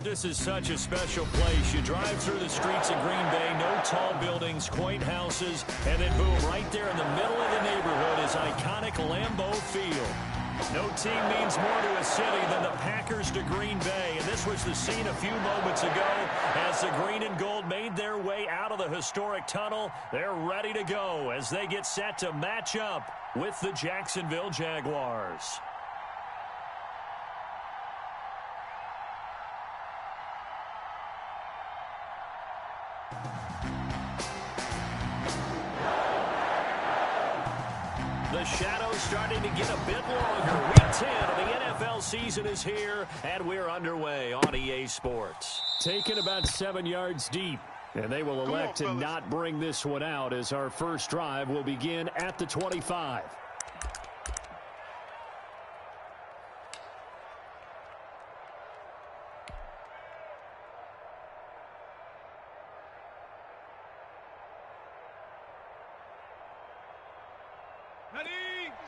This is such a special place. You drive through the streets of Green Bay, no tall buildings, quaint houses, and then boom, right there in the middle of the neighborhood is iconic Lambeau Field. No team means more to a city than the Packers to Green Bay, and this was the scene a few moments ago as the green and gold made their way out of the historic tunnel. They're ready to go as they get set to match up with the Jacksonville Jaguars. The shadow's starting to get a bit longer. Week 10 of the NFL season is here, and we're underway on EA Sports. Taken about 7 yards deep, and they will elect to not bring this one out as our first drive will begin at the 25. Ready?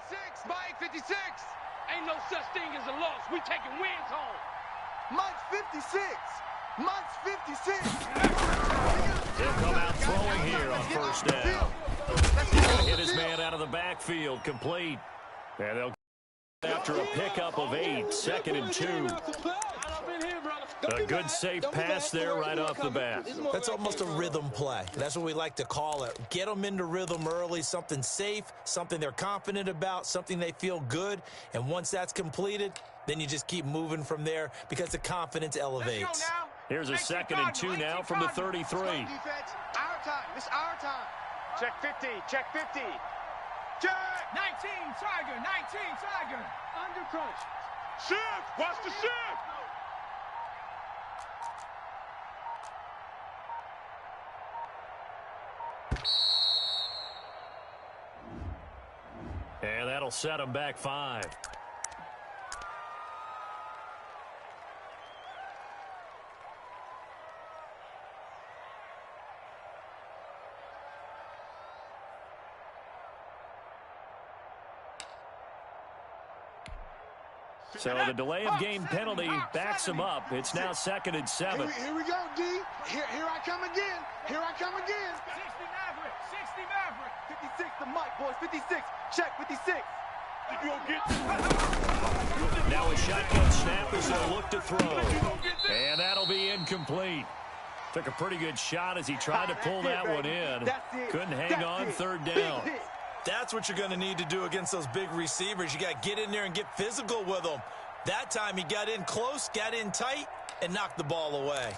56, Mike, 56. Ain't no such thing as a loss. We taking wins home. Mike's 56. Mike's 56. He'll come out throwing here on first down. He'll hit his man out of the backfield, complete. And they'll after a pickup of 8, 2nd and 2. A good safe pass there right off the bat. That's almost a rhythm play. That's what we like to call it. Get them into rhythm early, something safe, something they're confident about, something they feel good. And once that's completed, then you just keep moving from there because the confidence elevates. Here's a 2nd and 2 now from the 33. Our time. It's our time. Check 50. Check 50. Check. 19, Tiger. 19, Tiger. Under crunch. Shift. Watch the shift. And that'll set him back 5. So the delay of game penalty backs him up. It's now 2nd and 7. Here we go, D. Here I come again. Here I come again. 60 Maverick. 60 Maverick. 56 the mic, boys. 56. Check 56. Now a shotgun snap as they'll look to throw. And that'll be incomplete. Took a pretty good shot as he tried to pull that one in. Couldn't hang on 3rd down. That's what you're going to need to do against those big receivers. You got to get in there and get physical with them. That time he got in close, got in tight, and knocked the ball away.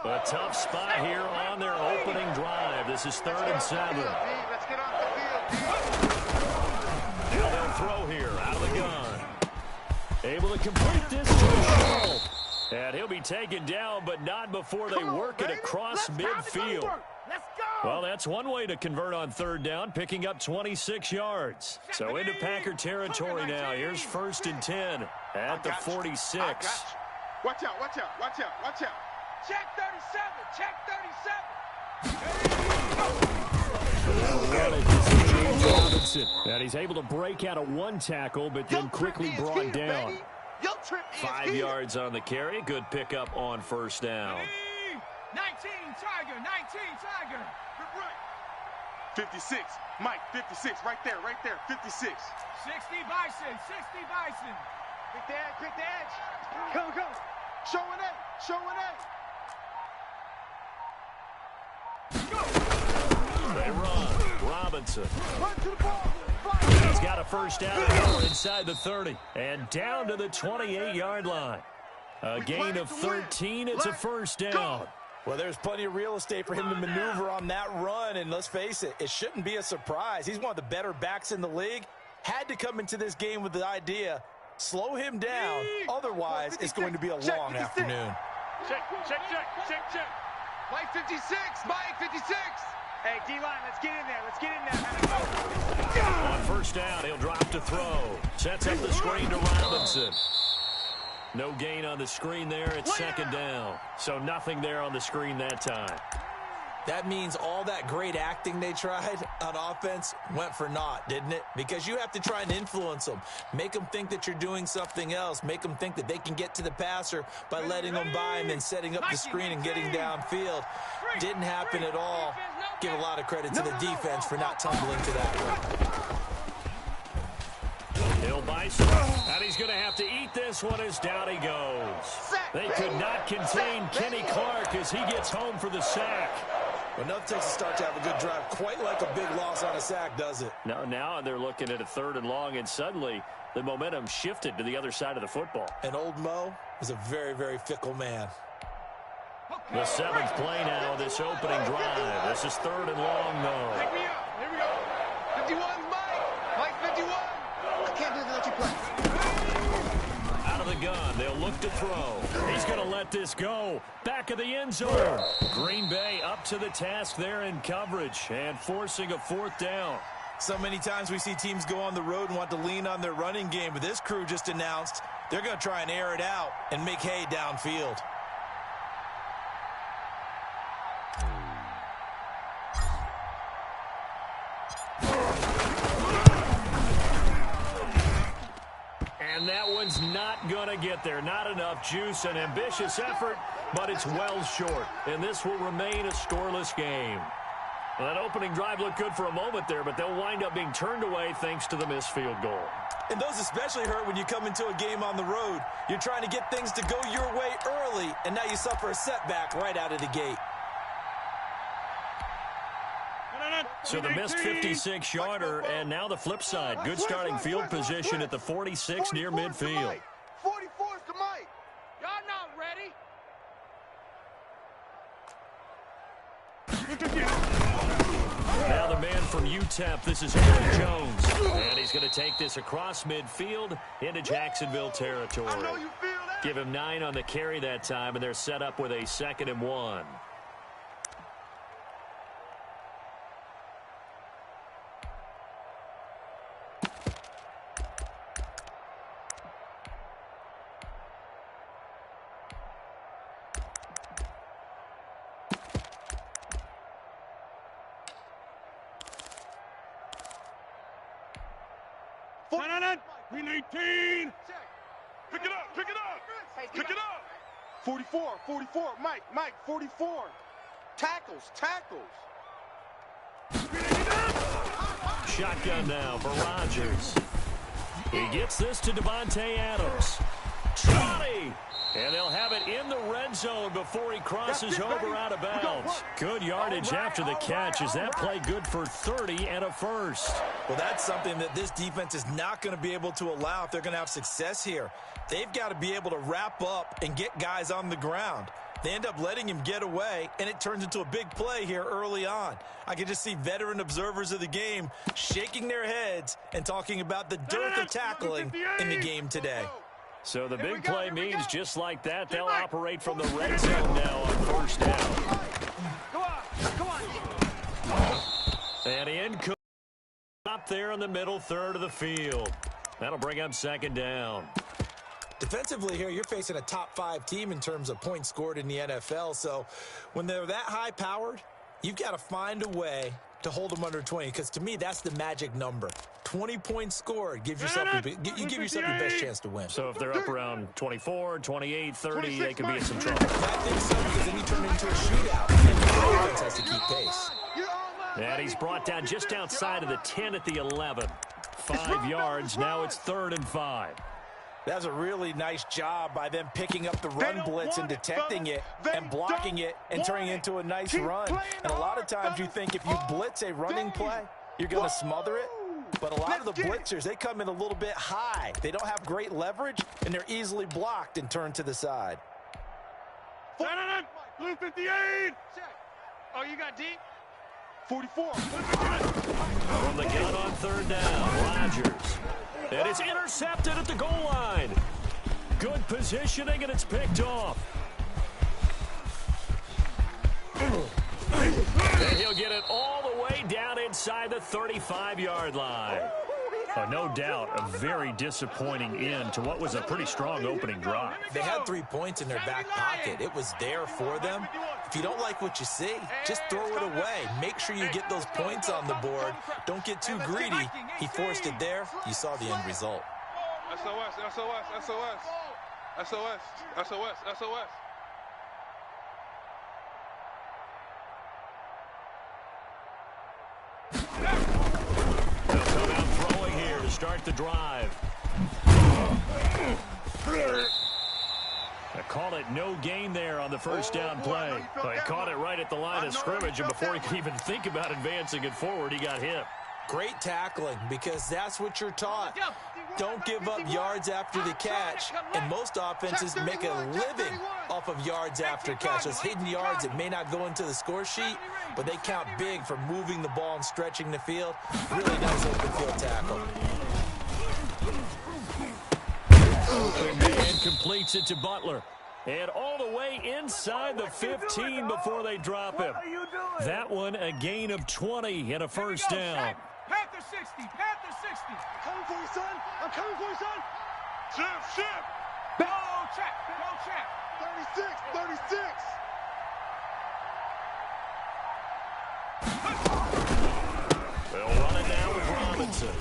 A tough spot here on their opening drive. This is 3rd and 7. Let's get off the field. Now they'll throw here out of the gun. Able to complete this to the show. And he'll be taken down, but not before they work it across midfield. Let's go. Well, that's one way to convert on 3rd down, picking up 26 yards. So into Packer territory now. Here's 1st and 10 at the 46. Watch out, watch out, watch out, watch out. Check 37. Check 37. And he's able to break out of one tackle, but then quickly brought down. 5 yards on the carry. Good pickup on 1st down. 19, Tiger. 19, Tiger. 56, Mike, 56, right there, 56. 60 Bison. 60 Bison. Pick the edge, pick the edge. Come, come. Showing A, showing A. They run. Robinson. Run to the ball. He's got a 1st down inside the 30 and down to the 28-yard line. A gain of 13. It's a 1st down. Well, there's plenty of real estate for him to maneuver on that run, and let's face it, it shouldn't be a surprise. He's one of the better backs in the league. Had to come into this game with the idea, slow him down, otherwise it's going to be a long afternoon. Check. Mike 56, Mike 56. Hey, D-line, let's get in there. Let's get in there. On 1st down, he'll drop to throw. Sets up the screen to Robinson. No gain on the screen there. It's 2nd down. So nothing there on the screen that time. That means all that great acting they tried on offense went for naught, didn't it? Because you have to try and influence them. Make them think that you're doing something else. Make them think that they can get to the passer by letting them by and then setting up the screen and getting downfield. Didn't happen at all. Give a lot of credit to the defense for not tumbling to that one. Hill Bison, and he's going to have to eat this one as down he goes. They could not contain Kenny Clark as he gets home for the sack. Well, nothing takes a start to have a good drive, quite like a big loss on a sack, does it? Now they're looking at a 3rd and long, and suddenly the momentum shifted to the other side of the football. And old Mo is a very, very fickle man. The 7th play now of this opening drive. This is 3rd and long, though. Take me up. Here we go. 51's Mike. Mike 51. I can't do that. You play. Out of the gun. They'll look to throw. He's going to let this go. Back of the end zone. Green Bay up to the task there in coverage and forcing a 4th down. So many times we see teams go on the road and want to lean on their running game, but this crew just announced they're going to try and air it out and make hay downfield. And that one's not going to get there. Not enough juice. An ambitious effort, but it's well short. And this will remain a scoreless game. Well, that opening drive looked good for a moment there, but they'll wind up being turned away thanks to the missed field goal. And those especially hurt when you come into a game on the road. You're trying to get things to go your way early, and now you suffer a setback right out of the gate. So the missed 56-yarder, and now the flip side. Good starting field position at the 46 near midfield. 44's to Mike. Y'all not ready. Now the man from UTEP, this is Aaron Jones. And he's going to take this across midfield into Jacksonville territory. I know you feel that. Give him 9 on the carry that time, and they're set up with a 2nd and 1. Green 18. Pick it up. Pick it up. Pick it up. 44. Mike, 44. Tackles. Shotgun now for Rodgers. He gets this to Devontae Adams. Trotty! And they'll have it in the red zone before he crosses over out of bounds. Good yardage after the catch. Is that play good for 30 and a first? Well, that's something that this defense is not going to be able to allow if they're going to have success here. They've got to be able to wrap up and get guys on the ground. They end up letting him get away, and it turns into a big play here early on. I can just see veteran observers of the game shaking their heads and talking about the dearth of tackling in the game today. So the big play means just like that, they'll operate from the red zone now on 1st down. Come on. And in up there in the middle 3rd of the field. That'll bring up 2nd down. Defensively here, you're facing a top 5 team in terms of points scored in the NFL. So when they're that high-powered, you've got to find a way to hold them under 20, because to me, that's the magic number. 20 points scored gives yourself you give yourself your best chance to win. So if they're up around 24, 28, 30, they could be in some trouble. I think so, because then you turn it into a shootout, and the defense has to keep pace. And he's brought down just outside of the 10 at the 11. 5 yards, now it's 3rd and 5. That was a really nice job by them picking up the run blitz and detecting it and blocking it and turning it into a nice run. And a lot of times you think if you blitz a running play, you're going to smother it. But a lot of the blitzers, they come in a little bit high. They don't have great leverage, and they're easily blocked and turned to the side. Blue 58. Oh, you got deep? 44. From the gun on 3rd down, Rodgers. And it's intercepted at the goal line. Good positioning, and it's picked off. And he'll get it all the way down inside the 35-yard line. No doubt, a very disappointing end to what was a pretty strong opening drive. They had 3 points in their back pocket. It was there for them. If you don't like what you see, just throw it away. Make sure you get those points on the board. Don't get too greedy. He forced it there. You saw the end result. SOS, SOS, SOS. SOS, SOS, SOS. They'll come out throwing here to start the drive. I call it no gain there on the first down play. Well, he caught it right at the line of scrimmage, and before he could even think about advancing it forward, he got hit. Great tackling, because that's what you're taught. Don't give up yards after the catch, and most offenses make a living off of yards after catch. Those hidden yards that may not go into the score sheet, but they count big for moving the ball and stretching the field. Really nice open field tackle. And completes it to Butler. And all the way inside the 15 before they drop him. That one a gain of 20 and a first down. Panther 60, Panther 60. Coming for you, son. I'm coming for you, son. Ship. Go check, go check. 36. They'll run it now with Robinson.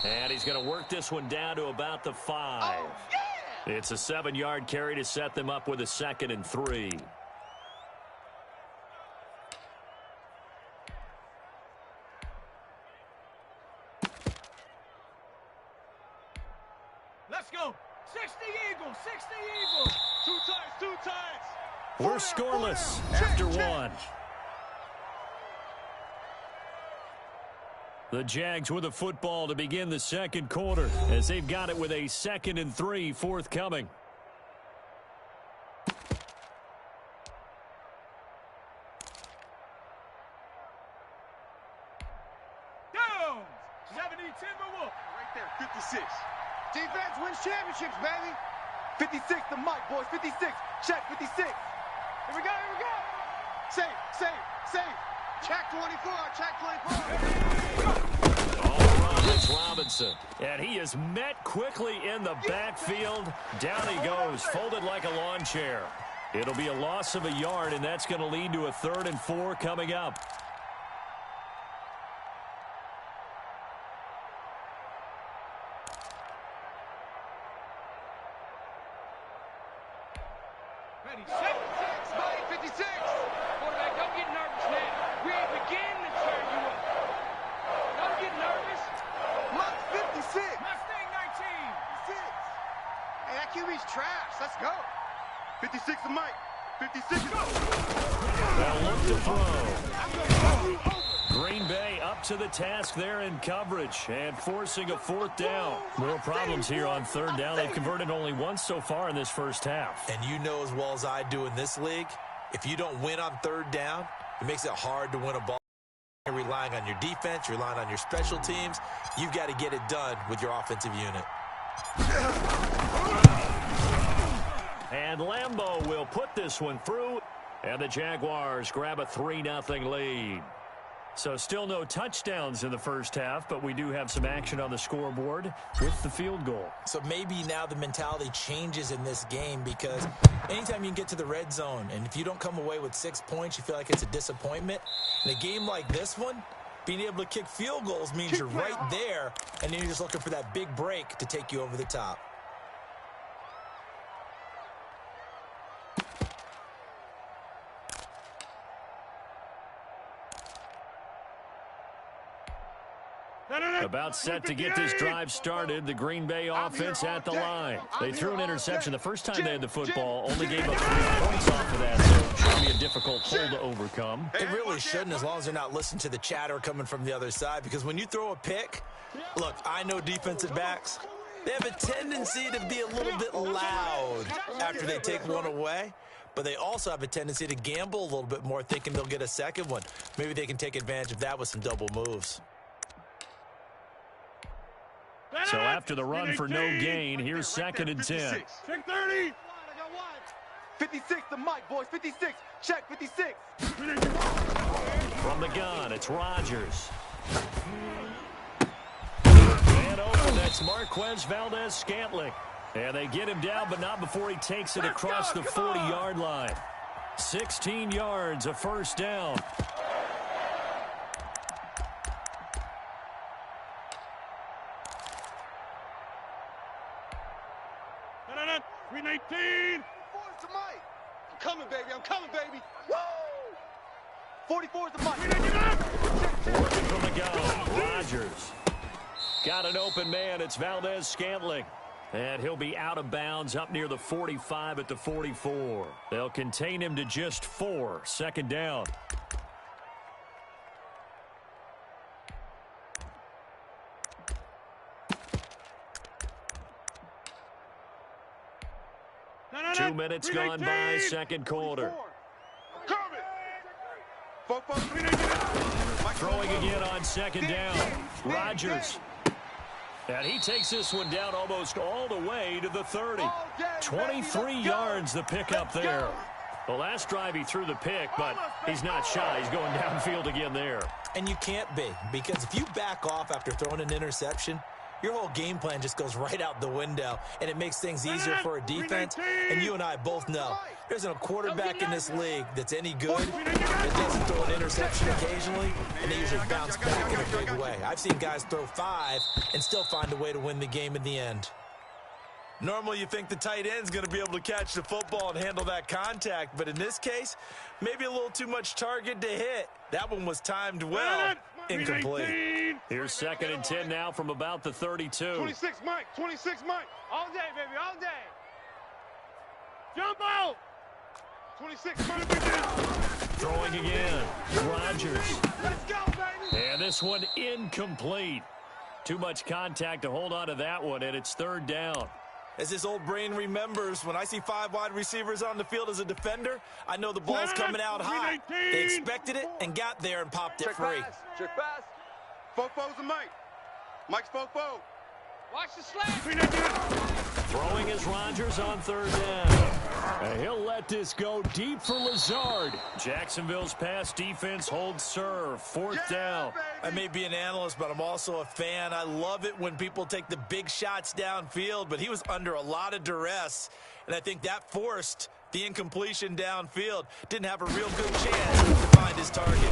And he's going to work this one down to about the 5. It's a 7-yard carry to set them up with a 2nd and 3. Let's go. 60 Eagles, 60 Eagles. Two times. We're scoreless after 1. The Jags with the football to begin the second quarter as they've got it with a 2nd and 3 forthcoming. Down. 70 Timberwolves. Right there, 56. Defense wins championships, baby. 56 to Mike, boys. 56. Check 56. Here we go. Save. Check 24. All around, it's Robinson. And he is met quickly in the backfield. Down he goes, folded like a lawn chair. It'll be a loss of a yard, and that's going to lead to a 3rd and 4 coming up. Ready, set. 56. Quarterback, don't get nervous now. We ain't beginning to turn you up. Don't get nervous. Mike 56. Mustang 19. 56. Hey, that QB's trash. Let's go. 56 to Mike. 56. They'll look to throw. Green Bay up to the task there in coverage and forcing a 4th down. More problems here on 3rd down. They've converted only once so far in this first half. And you know as well as I do in this league, if you don't win on 3rd down, it makes it hard to win a ball. You're relying on your defense, you're relying on your special teams. You've got to get it done with your offensive unit. And Lambeau will put this one through, and the Jaguars grab a 3-0 lead. So still no touchdowns in the first half, but we do have some action on the scoreboard with the field goal. So maybe now the mentality changes in this game, because anytime you can get to the red zone, and if you don't come away with 6 points, you feel like it's a disappointment. In a game like this one, being able to kick field goals means you're right there, and then you're just looking for that big break to take you over the top. About set to get this drive started, the Green Bay offense at the line. They threw an interception the first time they had the football, only gave up 3 points off of that, so it should be a difficult hole to overcome. It really shouldn't, as long as they're not listening to the chatter coming from the other side, because when you throw a pick, look, I know defensive backs, they have a tendency to be a little bit loud after they take one away, but they also have a tendency to gamble a little bit more, thinking they'll get a second one. Maybe they can take advantage of that with some double moves. So after the run for no gain, here's 2nd and 10. Check 30. 56 to Mike, boys. 56. Check 56. From the gun, it's Rodgers. That's Marquez Valdez-Scantling. And they get him down, but not before he takes it across the 40-yard line. 16 yards, a first down. No. 319. 44's the mic. I'm coming, baby. I'm coming, baby. Woo! 44's the mic. Working from the gun. Rodgers. Got an open man. It's Valdez-Scantling. And he'll be out of bounds up near the 45 at the 44. They'll contain him to just 4. Second down. No. 2 minutes gone by, second quarter. Throwing again on second down. Rodgers. And he takes this one down almost all the way to the 30. 23 yards the pickup there. The last drive he threw the pick, but he's not shy. He's going downfield again there. And you can't be, because if you back off after throwing an interception, your whole game plan just goes right out the window, and it makes things easier for a defense. And you and I both know there isn't a quarterback in this league that's any good that doesn't throw an interception occasionally, and they usually bounce back in a big way. I've seen guys throw 5 and still find a way to win the game in the end. Normally you think the tight end's going to be able to catch the football and handle that contact, but in this case, maybe a little too much target to hit. That one was timed well. Incomplete. Here's second and 10 now from about the 32. 26 Mike. 26 Mike. All day, baby. All day. Jump out. 26 Mike. Throwing again. Rodgers. Let's go, baby. And this one incomplete. Too much contact to hold on to that one, and it's third down. As this old brain remembers, when I see 5 wide receivers on the field as a defender, I know the ball's coming out hot. They expected it and got there and popped it free. Check pass. Fofo's a Mike. Mike's Fofo. Watch the slap. Throwing is Rodgers on third down. And he'll let this go deep for Lazard. Jacksonville's pass defense holds serve. Fourth down. I may be an analyst, but I'm also a fan. I love it when people take the big shots downfield, but he was under a lot of duress, and I think that forced the incompletion downfield. Didn't have a real good chance to find his target.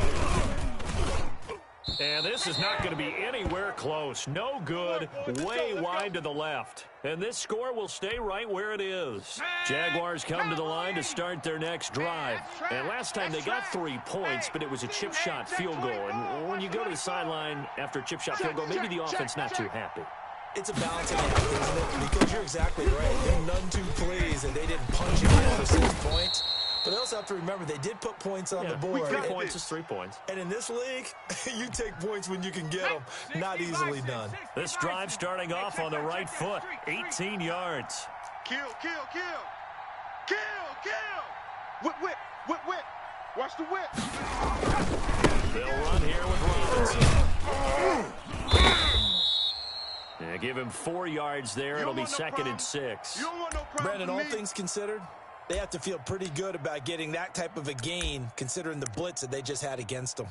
And this is not going to be anywhere close. No good. Way wide to the left. And this score will stay right where it is. Jaguars come to the line to start their next drive. And last time they got 3 points, but it was a chip shot field goal. And when you go to the sideline after a chip shot field goal, maybe the offense not too happy. It's a balancing act, isn't it? Because you're exactly right. They're none too pleased, and they didn't punch it in for 6 points. But they also have to remember they did put points on the board. 3 points is 3 points. And in this league, you take points when you can get them. Not easily done. This drive starting off on the right foot. 18 yards. Kill. Whip. Watch the whip. They'll run here with Robinson. Yeah, give him 4 yards there. It'll be second and 6. Brandon, all things considered, they have to feel pretty good about getting that type of a gain, considering the blitz that they just had against them.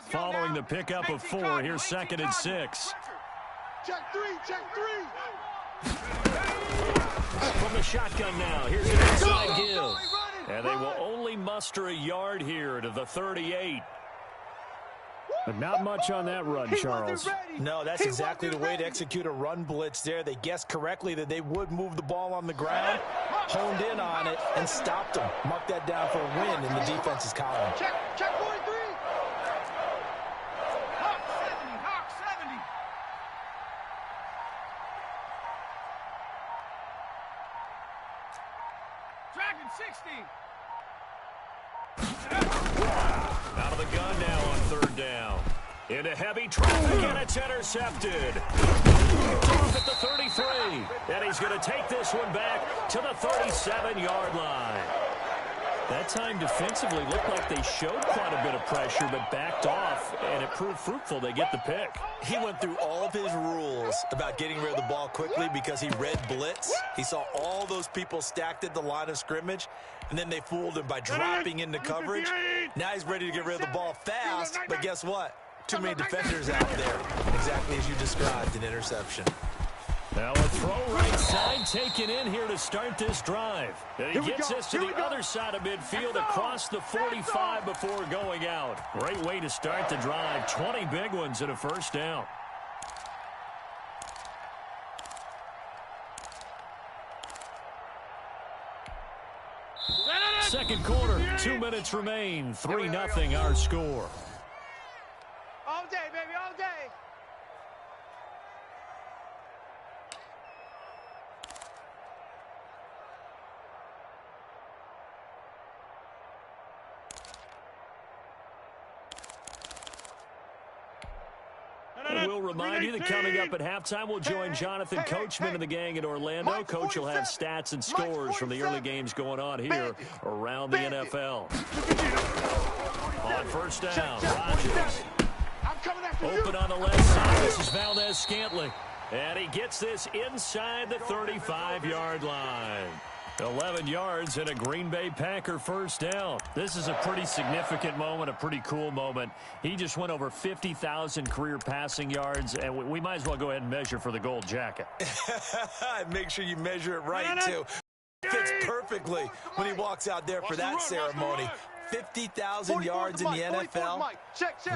Following the pickup of 4, here's second and 6. Check three. From the shotgun now, here's an inside give. And they will only muster a yard here to the 38. But not much on that run, Charles. No, that's exactly the way to execute a run blitz there. They guessed correctly that they would move the ball on the ground, honed in on it, and stopped them. Mark that down for a win in the defense's column. Check 43. Hawk 70. Dragon 60. Out of the gun now on third down. Into heavy traffic, and it's intercepted. Off at the 33. And he's going to take this one back to the 37-yard line. That time defensively looked like they showed quite a bit of pressure but backed off, and it proved fruitful. They get the pick. He went through all of his rules about getting rid of the ball quickly because he read blitz. He saw all those people stacked at the line of scrimmage, and then they fooled him by dropping into coverage. Now he's ready to get rid of the ball fast, but guess what? Too many defenders out there. Exactly as you described, an interception. Now a throw right side taken in here to start this drive. And he gets us to the other side of midfield across the 45 before going out. Great way to start the drive. 20 big ones and a first down. Second quarter, 2 minutes remain. 3-0 our score. All day, baby, all day. We'll remind you that coming up at halftime, we'll join Jonathan Coachman and the gang in Orlando. Coach will have stats and scores from the early games going on here around the NFL. On first down, Rodgers. Open on the left side. This is Valdez-Scantling. And he gets this inside the 35-yard line. 11 yards and a Green Bay Packer first down. This is a pretty significant moment, a pretty cool moment. He just went over 50,000 career passing yards, and we might as well go ahead and measure for the gold jacket. Make sure you measure it right, too. Fits perfectly when he walks out there for that ceremony. 50,000 yards in the NFL.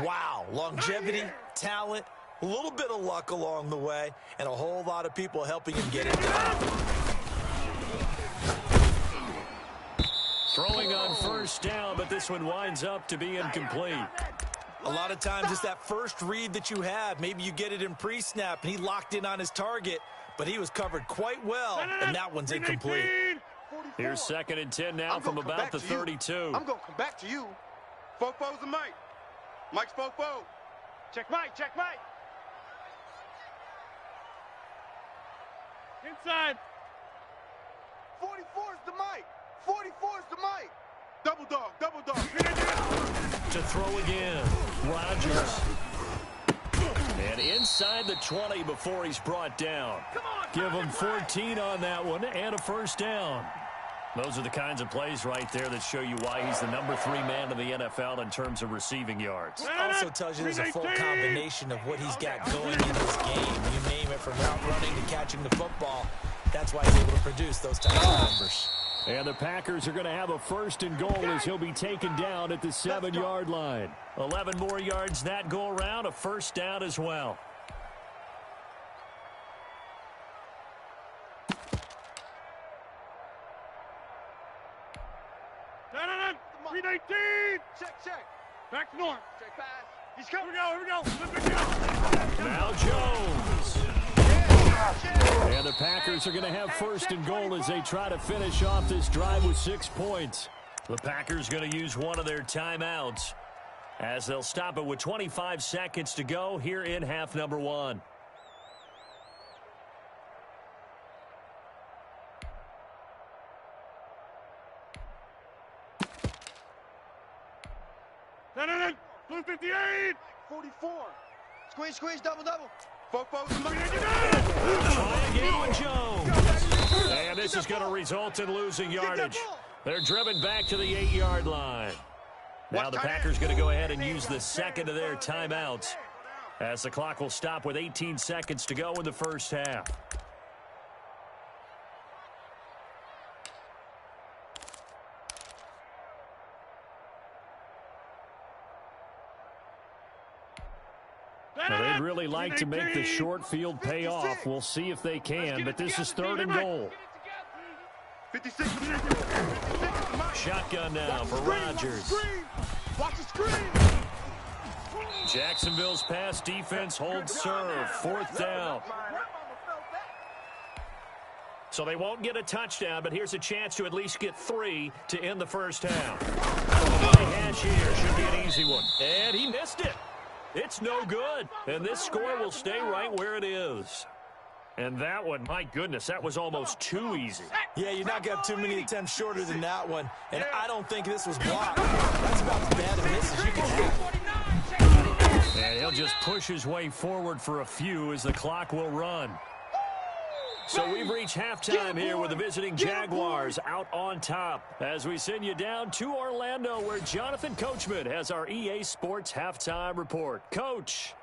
Wow. Longevity, talent, a little bit of luck along the way, and a whole lot of people helping him get it done. Throwing on first down, but this one winds up to be incomplete. A lot of times it's that first read that you have. Maybe you get it in pre-snap, and he locked in on his target, but he was covered quite well, and that one's incomplete. Here's 2nd and 10 now from about the 32. I'm going to come back to you. Fofo's and Mike. Mike's Fofo. Check Mike, check Mike. Inside. 44's the Mike. 44's the Mike. Double dog, double dog. To throw again, Rodgers. And inside the 20 before he's brought down. Give him 14 on that one and a first down. Those are the kinds of plays right there that show you why he's the number 3 man in the NFL in terms of receiving yards. It also tells you there's a full combination of what he's got going in this game. You name it, from route running to catching the football. That's why he's able to produce those types of numbers. And the Packers are going to have a 1st and goal as he'll be taken down at the 7-yard line. 11 more yards that go around, a first down as well. Check, check. Back to north. Check pass. He's coming. Here we go. Now Jones. And the Packers are going to have 1st and goal as they try to finish off this drive with 6 points. The Packers going to use one of their timeouts as they'll stop it with 25 seconds to go here in half number 1. Blue 58. 44. Squeeze, double. Fofo's and Mike. Try again with Jones. And this is going to result in losing yardage. They're driven back to the 8-yard line. Now the Packers going to go ahead and use the 2nd of their timeouts as the clock will stop with 18 seconds to go in the first half. Now, they'd really like to make the short field pay off. We'll see if they can, but this is 3rd and goal. 56. Shotgun now for Rodgers. Watch the screen. Jacksonville's pass defense holds serve. 4th down. So they won't get a touchdown, but here's a chance to at least get 3 to end the first half. High hash here should be an easy one. And he missed it. It's no good, and this score will stay right where it is. And that one, my goodness, that was almost too easy. Yeah, you're not going to have too many attempts shorter than that one. And I don't think this was blocked. That's about as bad a miss as you can have. And he'll just push his way forward for a few as the clock will run. So we've reached halftime here with the visiting Jaguars out on top. As we send you down to Orlando, where Jonathan Coachman has our EA Sports halftime report. Coach.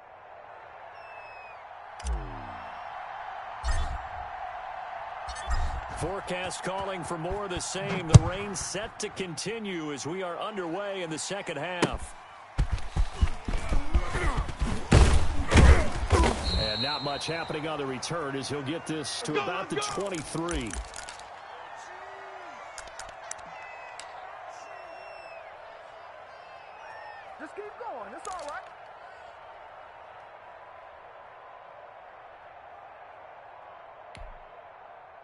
Forecast calling for more of the same. The rain set to continue as we are underway in the second half. And not much happening on the return as he'll get this to about the 23. Just keep going. It's all right.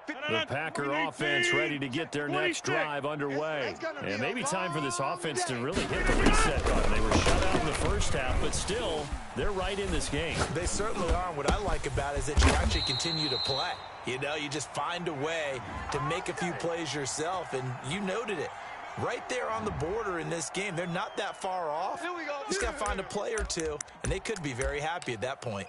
The Packer offense ready to get their next drive underway. And maybe time for this offense to really hit the reset button. They were shut out in the first half, but still, they're right in this game. They certainly are. What I like about it is that you actually continue to play. You know, you just find a way to make a few plays yourself, and you noted it. Right there on the border in this game, they're not that far off. Just got to find a play or two, and they could be very happy at that point.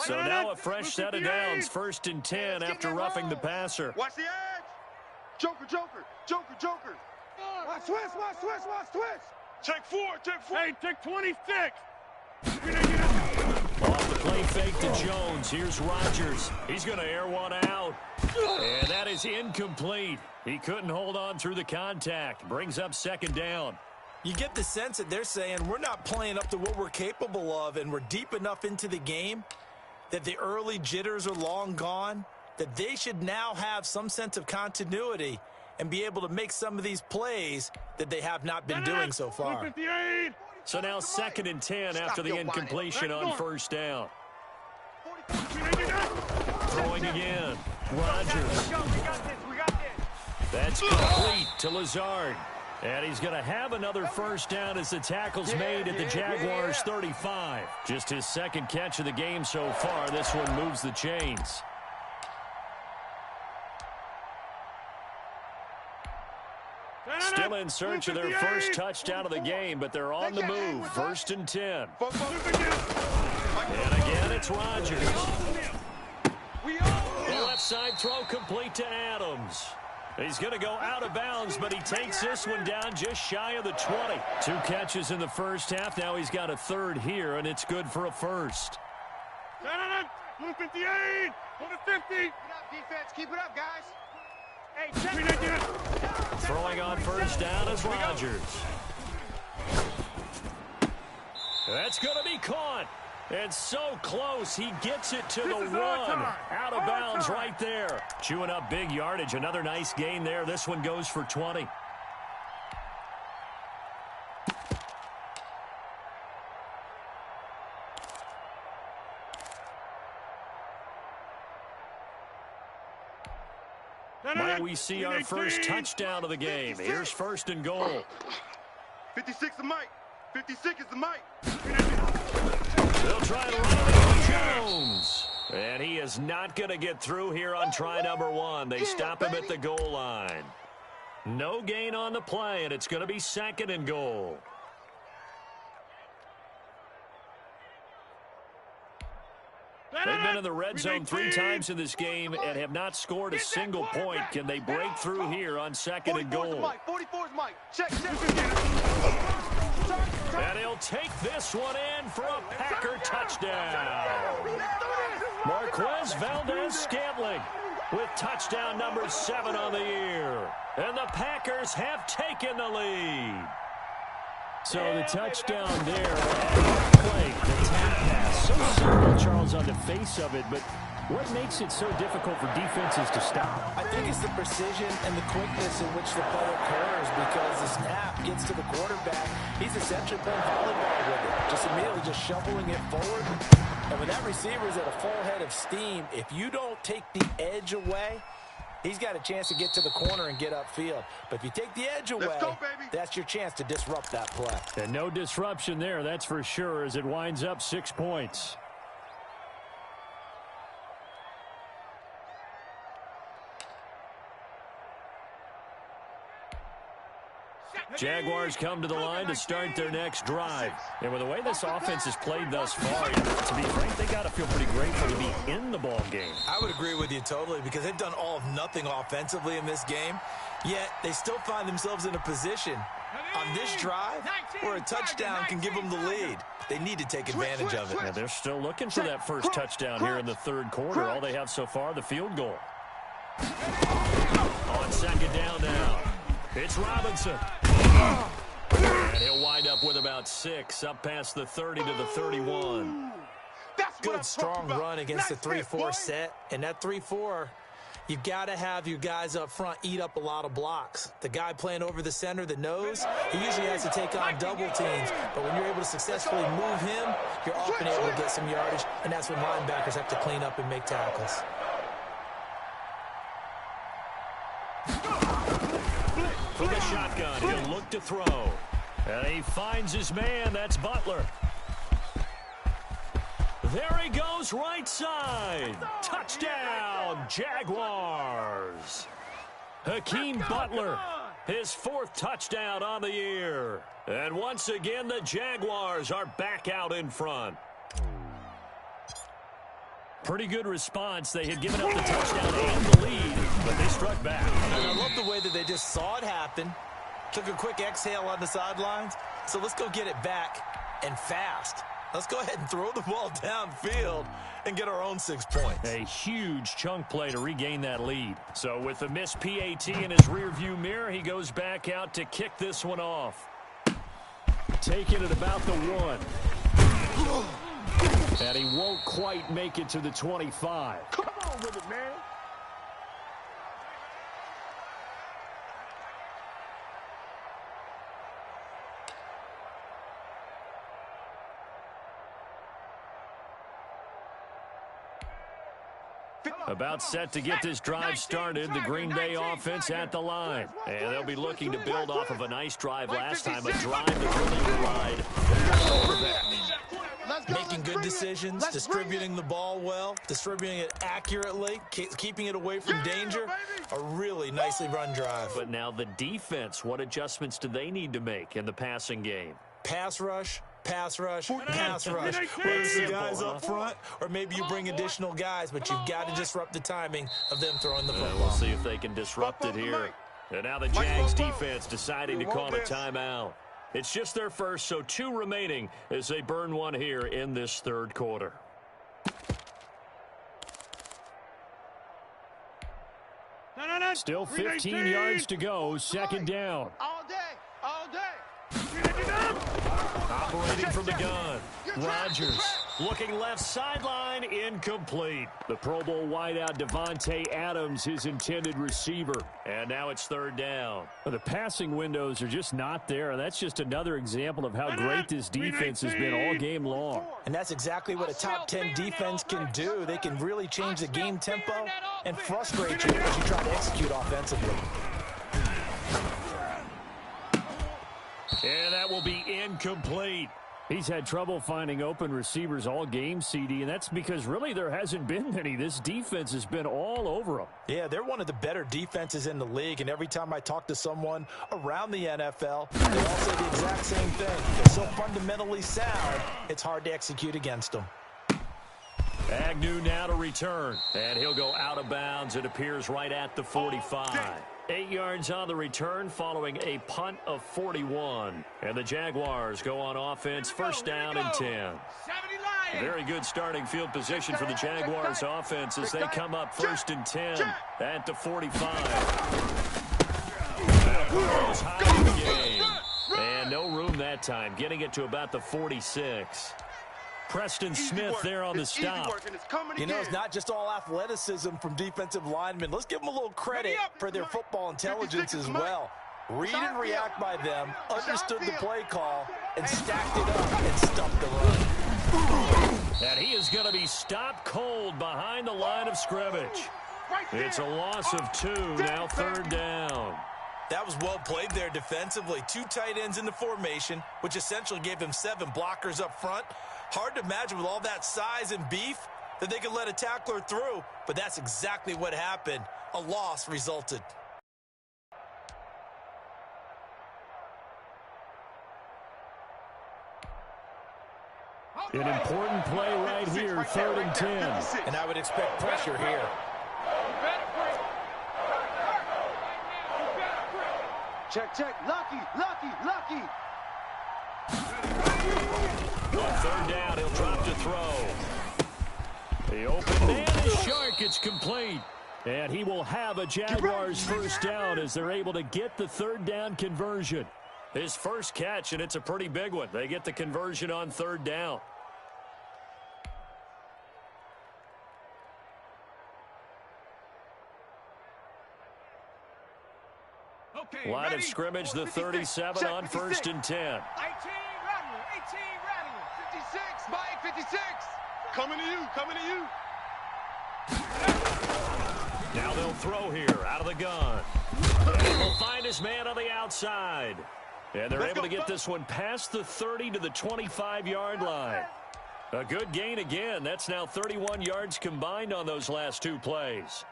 So now a fresh set of downs, 1st and 10 after roughing the passer. Watch the edge. Joker, Joker, Joker, Joker. Watch twist, watch twist, watch twist. Take 4, take 4. Hey, take 26. Off the play fake to Jones. Here's Rodgers. He's going to air one out. And that is incomplete. He couldn't hold on through the contact. Brings up 2nd down. You get the sense that they're saying we're not playing up to what we're capable of, and we're deep enough into the game that the early jitters are long gone, that they should now have some sense of continuity and be able to make some of these plays that they have not been doing so far. So now 2nd and 10 after the incompletion on 1st down. Throwing again. Rodgers. That's complete to Lazard. And he's going to have another 1st down as the tackle's made at the Jaguars' 35. Just his 2nd catch of the game so far. This one moves the chains. Still in search of their first touchdown of the game, but they're on the move. 1st and 10. And again, it's Rodgers. The left side throw complete to Adams. He's going to go out of bounds, but he takes this one down just shy of the 20. 2 catches in the first half. Now he's got a 3rd here, and it's good for a 1st. 58, 50. Keep it up, defense. Keep it up, guys. Hey, throwing on 1st down is Rodgers. That's going to be caught. And so close, he gets it to the 1. Out of bounds right there. Chewing up big yardage. Another nice gain there. This one goes for 20. Might we see our first touchdown of the game? Here's 1st and goal. 56 the mic. 56 is the mic. They'll try to run it. Jones. And he is not going to get through here on try number 1. They stop him at the goal line. No gain on the play, and it's going to be 2nd and goal. They've been in the red zone 3 times in this game and have not scored a single point. Can they break through here on 2nd and goal? 44's Mike. Check. And he'll take this one in for a Packer touchdown. Marquez Valdez-Scantling with touchdown number 7 on the year. And the Packers have taken the lead. So the touchdown there. Play, the tap pass. So simple, Charles, on the face of it, but what makes it so difficult for defenses to stop? I think it's the precision and the quickness in which the play occurs, because the snap gets to the quarterback. He's essentially playing volleyball with it, just immediately just shoveling it forward. And when that receiver is at a full head of steam, if you don't take the edge away, he's got a chance to get to the corner and get upfield. But if you take the edge away, that's your chance to disrupt that play. And no disruption there, that's for sure, as it winds up 6 points. Jaguars come to the line to start their next drive. And with the way this offense has played thus far, to be frank, they got to feel pretty grateful to be in the ball game. I would agree with you totally because they've done all of nothing offensively in this game, yet they still find themselves in a position on this drive where a touchdown can give them the lead. They need to take advantage of it. Yeah, they're still looking for that first touchdown here in the third quarter. All they have so far, the field goal. On second down now, it's Robinson. And he'll wind up with about 6, up past the 30 to the 31. Good, strong run against the 3-4 set. And that 3-4, you've got to have your guys up front eat up a lot of blocks. The guy playing over the center, the nose, he usually has to take on double teams. But when you're able to successfully move him, you're often able to get some yardage. And that's when linebackers have to clean up and make tackles. From the shotgun, he'll look to throw. And he finds his man. That's Butler. There he goes, right side. Touchdown, Jaguars. Hakeem Butler, his 4th touchdown on the year. And once again, the Jaguars are back out in front. Pretty good response. They had given up the touchdown and the lead, but they struck back. And I love the way that they just saw it happen, took a quick exhale on the sidelines. So let's go get it back and fast. Let's go ahead and throw the ball downfield and get our own 6 points. A huge chunk play to regain that lead. So with the missed PAT in his rearview mirror, he goes back out to kick this one off. Taking it about the 1. And he won't quite make it to the 25. Come on with it, man. About set to get this drive started, the Green Bay offense at the line. And they'll be looking to build off of a nice drive last time, a drive that really relied on the Making good decisions, distributing the ball well, distributing it accurately, keeping it away from danger. A really nicely run drive. But now the defense, what adjustments do they need to make in the passing game? Pass rush, pass rush, pass rush. Whether it's the guys up front or maybe you bring additional guys, but you've got to disrupt the timing of them throwing the football. We'll see if they can disrupt it here. And now the Jags defense deciding to call a timeout. It's just their first, so 2 remaining as they burn one here in this third quarter. Still 15 yards to go, second down. All day, all day. Operating from the gun, Rodgers looking left sideline, incomplete. The Pro Bowl wideout Devontae Adams, his intended receiver. And now it's third down. The passing windows are just not there, and that's just another example of how great this defense has been all game long. And that's exactly what a top 10 defense can do. They can really change the game tempo and frustrate you as you try to execute offensively. And that will be incomplete. He's had trouble finding open receivers all game, CD, and that's because really there hasn't been many. This defense has been all over them. Yeah, they're one of the better defenses in the league, and every time I talk to someone around the NFL, they all say the exact same thing. They're so fundamentally sound, it's hard to execute against them. Agnew now to return, and he'll go out of bounds. It appears right at the 45. 8 yards on the return following a punt of 41. And the Jaguars go on offense, first down and 10. Very good starting field position for the Jaguars offense as they come up first and 10 at the 45. That goes high in the game. And no room that time, getting it to about the 46. Preston Smith there on the stop. You know, it's not just all athleticism from defensive linemen. Let's give them a little credit for their football intelligence as well. Read and react by them, understood the play call, and stacked it up and stuffed the run. And he is going to be stopped cold behind the line of scrimmage. It's a loss of 2, now third down. That was well played there defensively. 2 tight ends in the formation, which essentially gave him 7 blockers up front. Hard to imagine with all that size and beef that they could let a tackler through, but that's exactly what happened. A loss resulted. An important play right here, 3rd and 10. And I would expect pressure here. Check, check. Lucky, lucky, lucky. On 3rd down, he'll drop to throw. The open man is Shark. It's complete. And he will have a Jaguars first down as they're able to get the 3rd down conversion. His first catch, and it's a pretty big one. They get the conversion on 3rd down. Okay, Line ready? of scrimmage, the 37 Check, on 56. 1st and 10. 18 rattling, 18 rattling. 56, Mike, 56. Coming to you, coming to you. Now they'll throw here out of the gun. And he'll find his man on the outside. And they're able to get this one past the 30 to the 25-yard line. A good gain again. That's now 31 yards combined on those last 2 plays.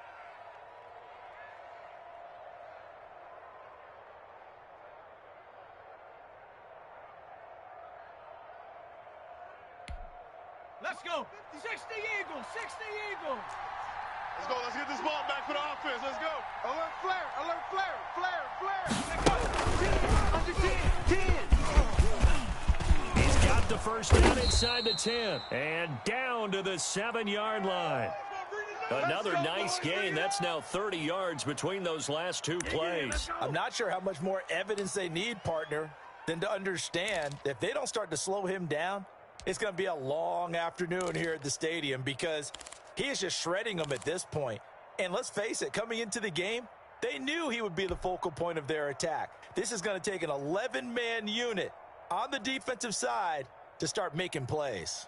Let's go. 60 Eagles, 60 Eagles. Let's go, let's get this ball back for the offense. Let's go. Alert flare, alert flare, flare, flare. Let's go. 10, 10. He's got the first down inside the 10. And down to the 7-yard line. Another nice gain. That's now 30 yards between those last 2 plays. I'm not sure how much more evidence they need, partner, than to understand if they don't start to slow him down, it's going to be a long afternoon here at the stadium because he is just shredding them at this point. And let's face it, coming into the game, they knew he would be the focal point of their attack. This is going to take an 11-man unit on the defensive side to start making plays.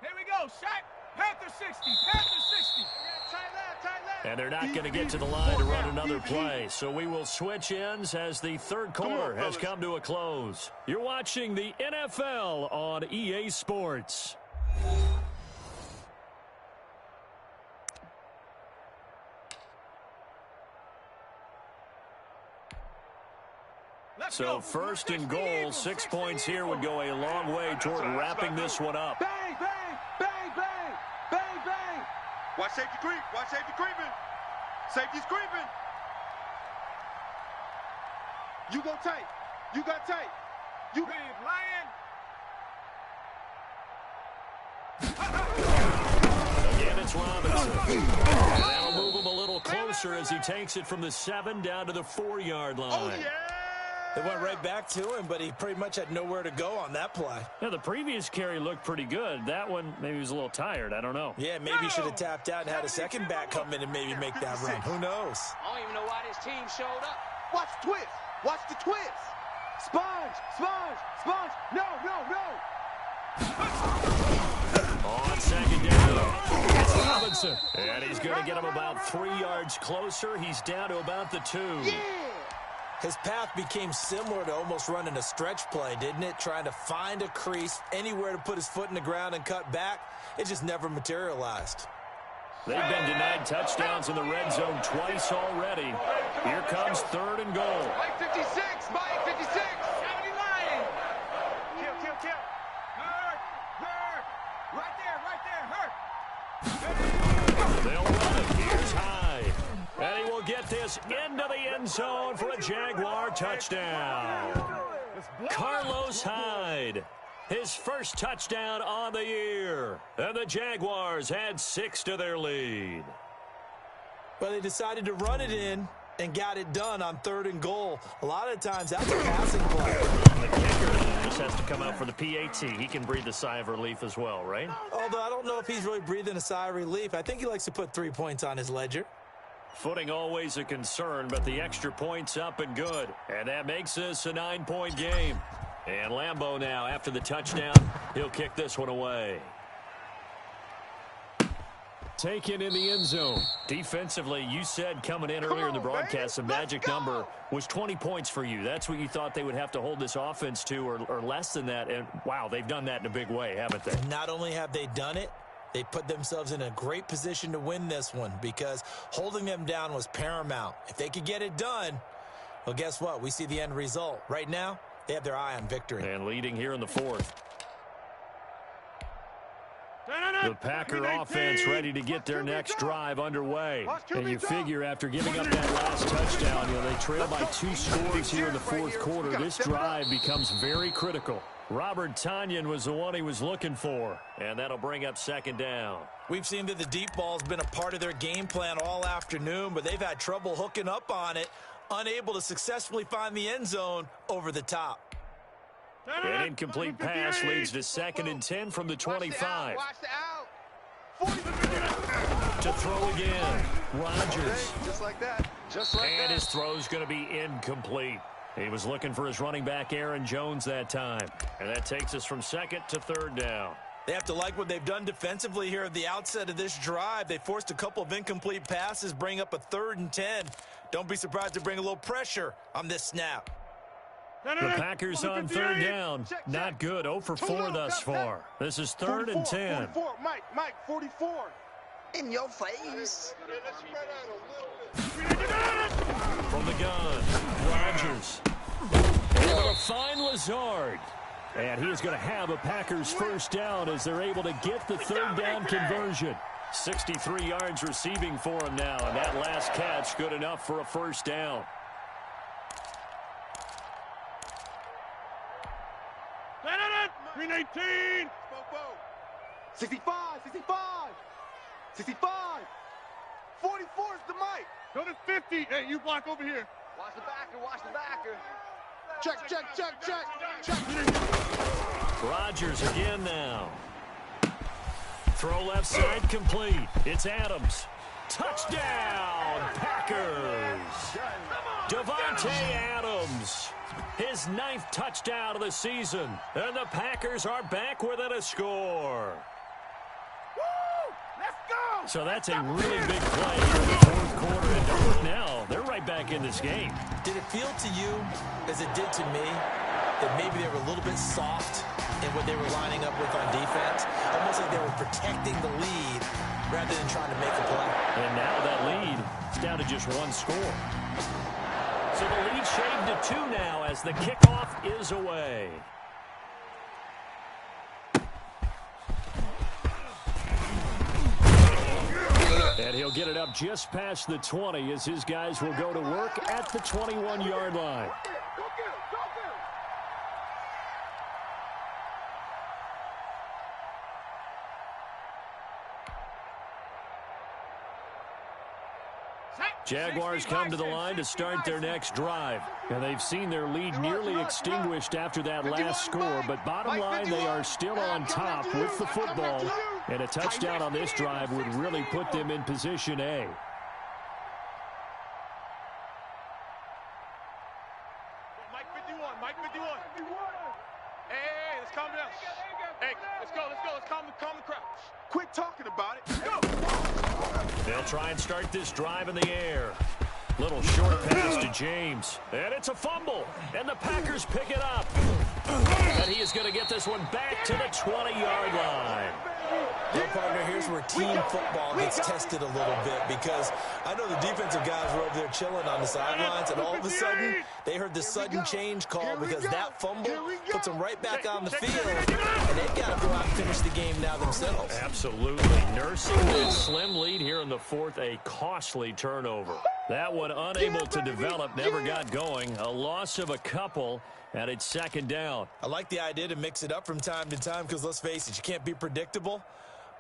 Here we go, Shaq. Panther 60, Panther 60. And they're not going to get to the line to run another play. So we will switch ends as the 3rd quarter has come to a close. You're watching the NFL on EA Sports. So 1st and goal, 6 points here would go a long way toward wrapping this one up. Bang, bang, bang, bang, bang, bang. Watch safety creep, watch safety creeping. Safety's creeping. You go tight. You got tight. You Big Lion. Again, it's Robinson. And that'll move him a little closer as he takes it from the 7 down to the 4-yard line. Oh, yeah. They went right back to him, but he pretty much had nowhere to go on that play. Now, the previous carry looked pretty good. That one, maybe he was a little tired. I don't know. Yeah, maybe he should have tapped out and had a second back come in and maybe make that run. Who knows? I don't even know why this team showed up. Watch the twist. Watch the twist. Sponge, sponge, sponge. No, no, no. On 2nd down, it's Robinson. And he's going to get him about 3 yards closer. He's down to about the 2. Yeah. His path became similar to almost running a stretch play, didn't it? Trying to find a crease, anywhere to put his foot in the ground and cut back. It just never materialized. They've been denied touchdowns in the red zone twice already. Here comes 3rd and goal. Mike 56, Mike 56. 70 Lion. Kill. Hurt. Right there, hurt. They'll run it. Here's Hyde. And he will get this into the end zone for a Jaguar touchdown. Carlos Hyde, his first touchdown on the year. And the Jaguars add 6 to their lead. But they decided to run it in and got it done on 3rd and goal. A lot of times, that's a passing play. The kicker just has to come out for the PAT. He can breathe a sigh of relief as well, right? Although I don't know if he's really breathing a sigh of relief. I think he likes to put 3 points on his ledger. Footing always a concern, but the extra point's up and good. And that makes this a 9-point game. And Lambeau now, after the touchdown, he'll kick this one away. Taken in the end zone. Defensively, you said coming in earlier in the broadcast, the magic number was 20 points for you. That's what you thought they would have to hold this offense to, or less than that. And, wow, they've done that in a big way, haven't they? Not only have they done it, They put themselves in a great position to win this one because holding them down was paramount. If they could get it done, well, guess what? We see the end result. Right now, they have their eye on victory. And leading here in the fourth. The Packer offense ready to get their next drive underway. And you figure after giving up that last touchdown, they trail by 2 scores here in the fourth quarter. This drive becomes very critical. Robert Tonyan was the one he was looking for. And that'll bring up second down. We've seen that the deep ball has been a part of their game plan all afternoon, but they've had trouble hooking up on it, unable to successfully find the end zone over the top. An incomplete pass leads to 2nd and 10 from the 25. Watch the out. To throw again. Rodgers. Just like that. Just like that. And his throw's going to be incomplete. He was looking for his running back, Aaron Jones, that time. And that takes us from 2nd to 3rd down. They have to like what they've done defensively here at the outset of this drive. They forced a couple of incomplete passes, bring up a 3rd and 10. Don't be surprised to bring a little pressure on this snap. The Packers on 3rd down. Not good. 0 for 4 thus far. This is 3rd and 10. 44. Mike, 44. In your face. From the gun, Rodgers. Able to find Lazard. And he is going to have a Packers first down as they're able to get the 3rd down conversion. 63 yards receiving for him now, and that last catch good enough for a first down. 319. 65. 44 is the mic. Go to 50. Hey, you block over here. Watch the backer. Check. Rodgers again now. Throw left side complete. It's Adams. Touchdown, Packers. Devontae Adams. His 9th touchdown of the season. And the Packers are back within a score. So that's a really big play in the fourth quarter. And now they're right back in this game. Did it feel to you, as it did to me, that maybe they were a little bit soft in what they were lining up with on defense? Almost like they were protecting the lead rather than trying to make a play. And now that lead is down to just 1 score. So the lead shaved to 2 now as the kickoff is away. And he'll get it up just past the 20 as his guys will go to work at the 21-yard line. Jaguars come to the line to start their next drive. And they've seen their lead nearly extinguished after that last score. But bottom line, they are still on top with the football. And a touchdown on this drive would really put them in position A. Mike 51. Hey, let's calm down. Hey, let's go. Let's calm the crowd. Quit talking about it. Go. They'll try and start this drive in the air. Little short pass to James. And it's a fumble. And the Packers pick it up. And he is going to get this one back to the 20-yard line. Well, partner, here's where team football gets tested a little bit because I know the defensive guys were over there chilling on the sidelines, and all of a sudden, they heard the sudden change call because that fumble puts them right back on the field, and they've got to go out and finish the game now themselves. Absolutely. Nursing this slim lead here in the fourth, a costly turnover. That one unable to develop, never got going. A loss of a couple. And it's second down. I like the idea to mix it up from time to time because, let's face it, you can't be predictable.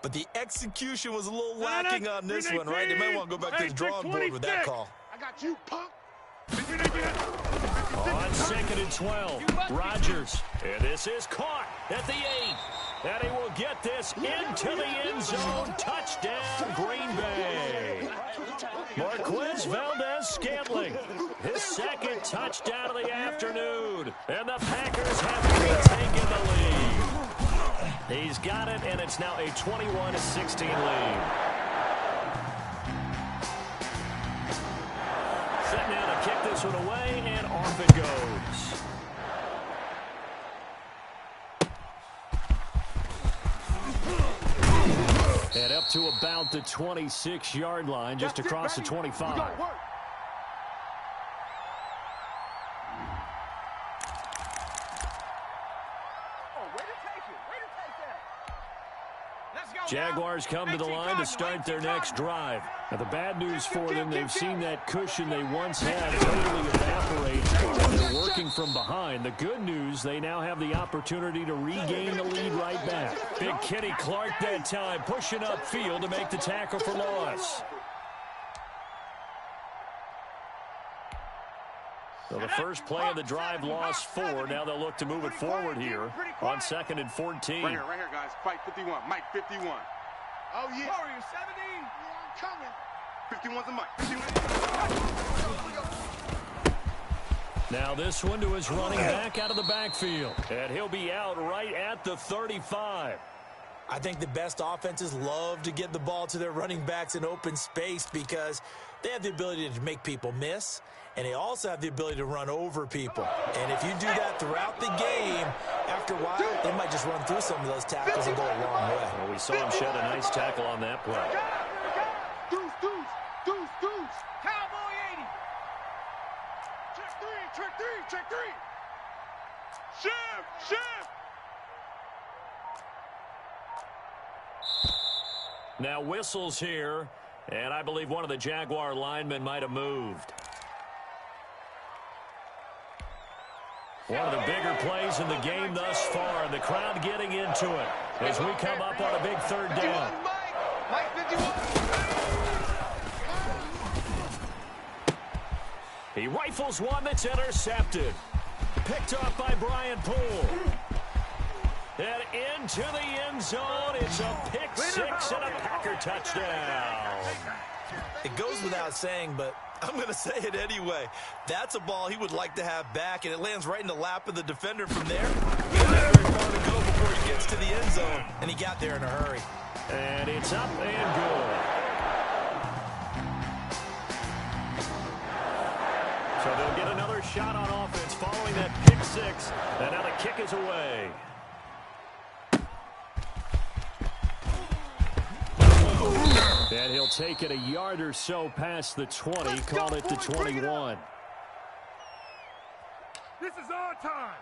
But the execution was a little lacking on this one, right? They might want to go back to the drawing board with that call. I got you, punk. On 2nd and 12, Rodgers. And this is caught at the 8. And he will get this into the end zone. Touchdown, Green Bay. Marquez Valdez-Scantling, his 2nd touchdown of the afternoon. And the Packers have retaken the lead. He's got it, and it's now a 21-16 lead. Set now to kick this one away, and off it goes. And up to about the 26-yard line, just across the 25. Jaguars come to the line to start their next drive. Now, the bad news for them, they've seen that cushion they once had totally evaporate. They're working from behind. The good news, they now have the opportunity to regain the lead right back. Big Kenny Clark that time, pushing upfield to make the tackle for loss. So the first play of the drive lost 4. Now they'll look to move it forward here on 2nd and 14. Right here, guys. Fight 51. Mike 51. Oh, yeah. Warrior 17. Yeah, I'm coming. 51's a Mike. 51. Now this one to his running back out of the backfield. And he'll be out right at the 35. I think the best offenses love to get the ball to their running backs in open space because they have the ability to make people miss, and they also have the ability to run over people. And if you do that throughout the game, after a while, they might just run through some of those tackles and go a long way. Well, we saw him shed a nice tackle on that play. Deuce. Cowboy 80. Check three. Shift. Now whistles here, and I believe one of the Jaguar linemen might have moved. One of the bigger plays in the game thus far, and the crowd getting into it as we come up on a big 3rd down. Mike 51. He rifles one that's intercepted. Picked off by Brian Poole. And into the end zone. It's a pick 6 and a Packer touchdown. It goes without saying, but I'm going to say it anyway. That's a ball he would like to have back, and it lands right in the lap of the defender from there. He doesn't have very far to go before he gets to the end zone, and he got there in a hurry. And it's up and good. So they'll get another shot on offense following that pick 6, and now the kick is away. And he'll take it a yard or so past the 20, call it the 21. This is our time.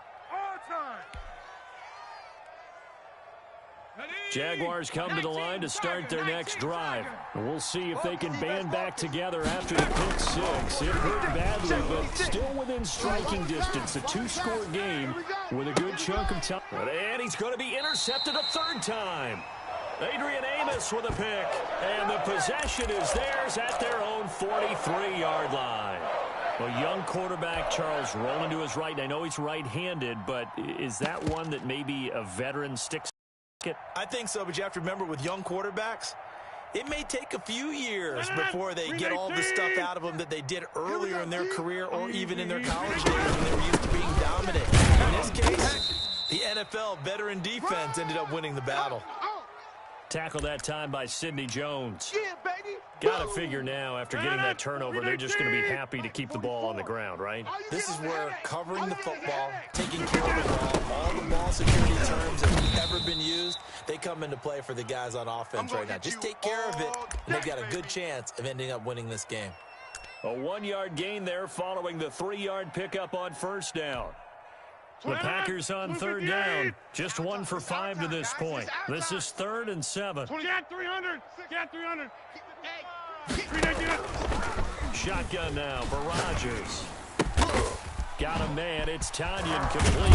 Jaguars come to the line to start their next drive. And we'll see if they can band back together after the pick 6. It hurt badly, but still within striking distance. A 2-score game with a good chunk of time. And he's going to be intercepted a 3rd time. Adrian Amos with a pick, and the possession is theirs at their own 43-yard line. Well, young quarterback Charles rolling to his right. I know he's right-handed, but is that one that maybe a veteran sticks it? I think so, but you have to remember with young quarterbacks, it may take a few years before they get all the stuff out of them that they did earlier in their career or even in their college days when they were used to being dominant. In this case, the NFL veteran defense ended up winning the battle. Tackle that time by Sidney Jones. Yeah, baby. Got to figure now, after getting that turnover, they're just going to be happy to keep the ball on the ground, right? This is where covering the football, taking care of the ball, all the ball security terms that have ever been used, they come into play for the guys on offense right now. Just take care of it, and they've got a good chance of ending up winning this game. A 1-yard gain there following the 3-yard pickup on 1st down. The Packers on 3rd down. Just 1 for 5 to this point. This is 3rd and 7. Get 300. Get 300. Shotgun now for Rodgers. Got a man. It's Tanyan complete.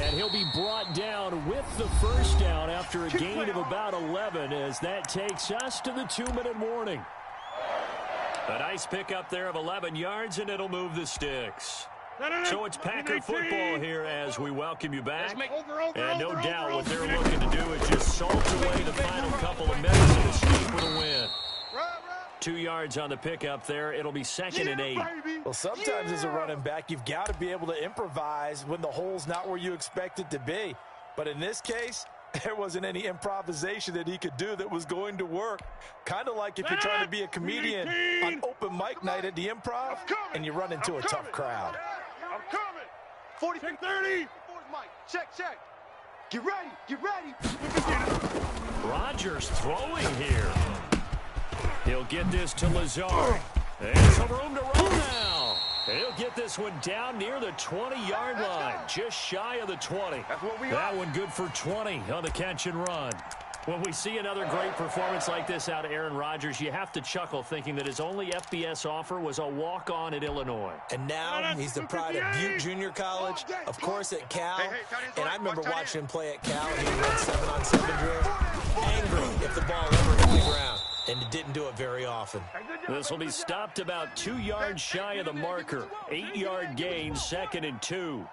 And he'll be brought down with the 1st down after a gain of about 11 as that takes us to the 2-minute warning. A nice pickup there of 11 yards, and it'll move the sticks. So it's Packer football here as we welcome you back. And no doubt what they're looking to do is just salt away the final couple of minutes and escape with a win. 2 yards on the pickup there. It'll be 2nd and 8. Well, sometimes as a running back, you've got to be able to improvise when the hole's not where you expect it to be. But in this case, there wasn't any improvisation that he could do that was going to work. Kind of like if you're trying to be a comedian on open mic night at the Improv and you run into a tough crowd. I'm coming. 40, 30. Check. Get ready. Rodgers throwing here. He'll get this to Lazard. And some room to run now. He'll get this one down near the 20-yard line, just shy of the 20. That one good for 20 on the catch and run. When we see another great performance like this out of Aaron Rodgers, you have to chuckle thinking that his only FBS offer was a walk-on at Illinois. And now he's the pride of Butte Junior College, of course at Cal. And I remember watching him play at Cal. He ran 7-on-7 drill. Angry if the ball ever hit the ground. And it didn't do it very often. This will be stopped about 2 yards shy of the marker. 8-yard gain, 2nd and 2.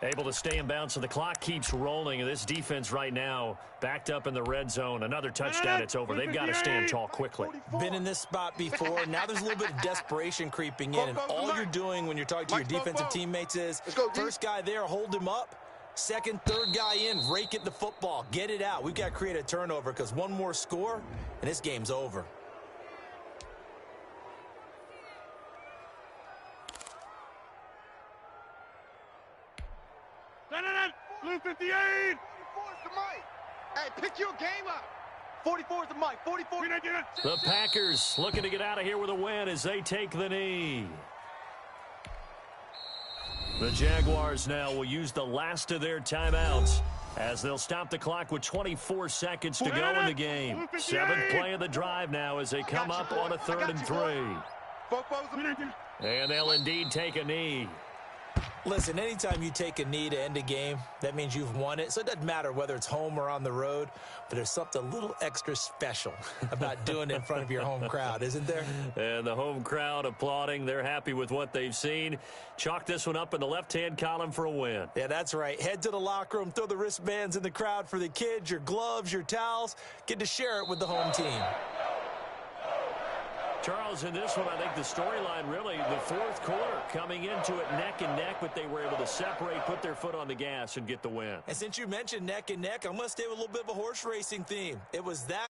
Able to stay in bounds, so the clock keeps rolling. And this defense right now backed up in the red zone. Another touchdown, it's over. They've got to stand tall quickly. Been in this spot before. Now there's a little bit of desperation creeping in. And all you're doing when you're talking to your defensive teammates is, first guy there, hold him up. Second, third guy in, rake at the football. Get it out. We've got to create a turnover because one more score, and this game's over. Blue 58. 44 is the mic. Hey, pick your game up. 44 is the mic. 44. The Packers looking to get out of here with a win as they take the knee. The Jaguars now will use the last of their timeouts as they'll stop the clock with 24 seconds to go in the game. 7th play of the drive now as they come up on a 3rd and 3. And they'll indeed take a knee. Listen, anytime you take a knee to end a game, that means you've won it. So it doesn't matter whether it's home or on the road, but there's something a little extra special about doing it in front of your home crowd, isn't there? And the home crowd applauding. They're happy with what they've seen. Chalk this one up in the left-hand column for a win. Yeah, that's right. Head to the locker room, throw the wristbands in the crowd for the kids, your gloves, your towels. Get to share it with the home team. Charles, in this one, I think the storyline really, the 4th quarter, coming into it neck and neck, but they were able to separate, put their foot on the gas, and get the win. And since you mentioned neck and neck, I'm going to stay with a little bit of a horse racing theme. It was that